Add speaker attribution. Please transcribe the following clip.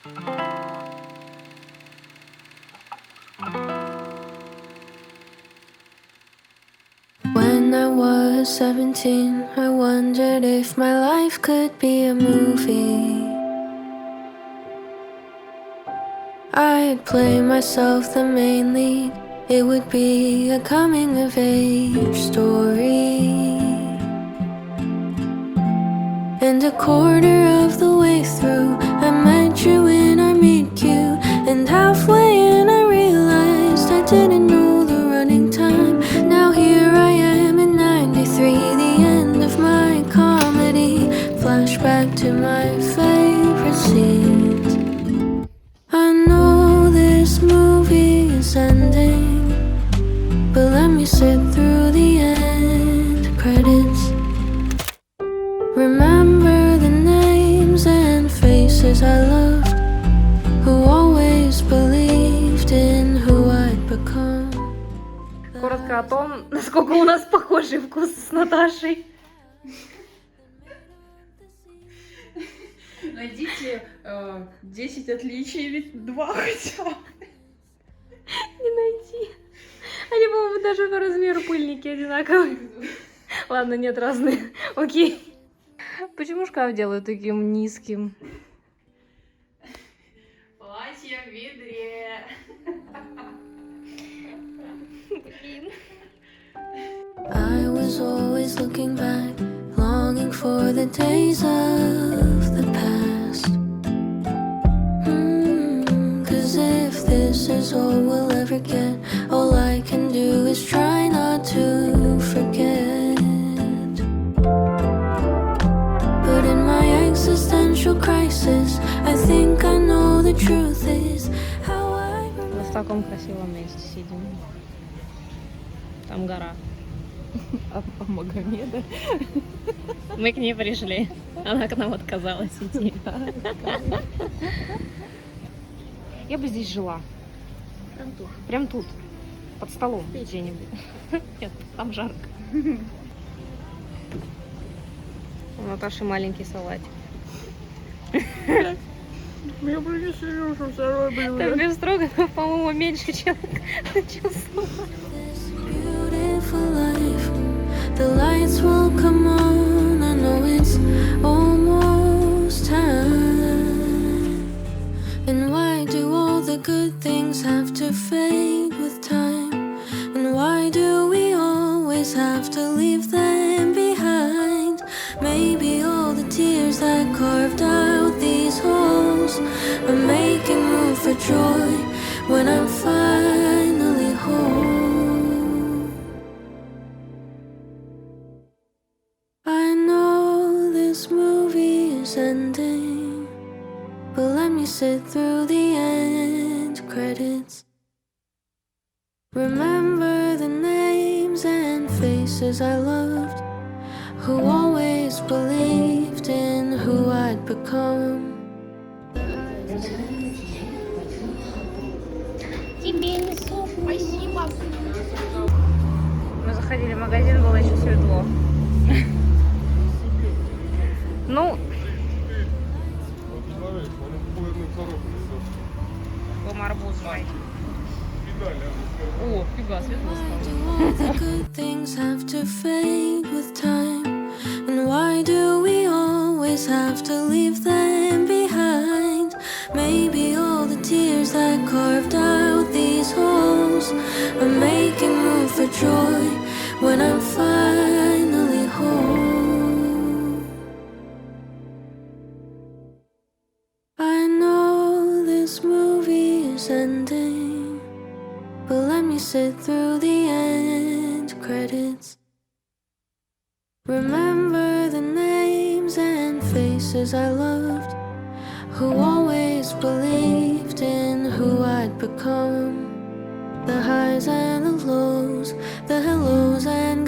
Speaker 1: When I was 17, I wondered if my life could be a movie. I'd play myself the main lead. It would be a coming-of-age story. And a quarter of the way through, I met you in our meet cute. And halfway in I realized I didn't know the running time. Now here I am in 93, the end of my comedy. Flashback to my favorite scenes. I know this movie is ending, but let me sit through the end credits. Remember the names and faces I loved, who always believed in who I'd become.
Speaker 2: Коротко о том, насколько у нас похожий вкус с Наташей.
Speaker 3: Найдите 10 отличий, ведь 2 хотя бы.
Speaker 2: Не найти. Они, по-моему, даже по размеру пыльники одинаковые. Ладно, нет, разные. Окей. Почему шкаф делают таким низким?
Speaker 3: Платье в ведре.
Speaker 2: Блин.
Speaker 1: I was always looking back, longing for the days of the past. 'Cause if this is all we'll ever get, all I can do is try not to forget. But in my existential crisis, I think I know the truth is how I
Speaker 2: Мы в таком красивом месте сидим. Там гора.
Speaker 3: Магомеда.
Speaker 2: Мы к ней пришли. Она к нам отказалась идти.
Speaker 3: Я бы здесь жила.
Speaker 2: Прям тут.
Speaker 3: Прям тут. Под столом где-нибудь.
Speaker 2: Нет, там жарко. У Наташи маленький салатик.
Speaker 3: Я бы не сижу, что второе блюдо.
Speaker 2: Так без строганов, по-моему, меньше, чем салат.
Speaker 1: beautiful life. The lights will come on. I know it's almost time. And why do all the good things have to fade with time? And why do we always have to leave them behind? Maybe all the tears that carved out these holes are making room for joy when I'm finally home. Ending, but let me sit through the end credits. Remember the names and faces I loved, who always believed in who I'd become.
Speaker 2: Тебе несу, спасибо. Мы заходили в магазин, было еще светло. Ну, вам арбуз жрать. О, фига, светло стало.
Speaker 1: And why do we always have to leave them behind? Maybe all the tears that carved out these holes are making room for joy when I'm finally home. I know this movie is ending, but let me sit through the end credits. Remember the names and faces I loved, who always believed in who I'd become. The highs and the lows, the hellos and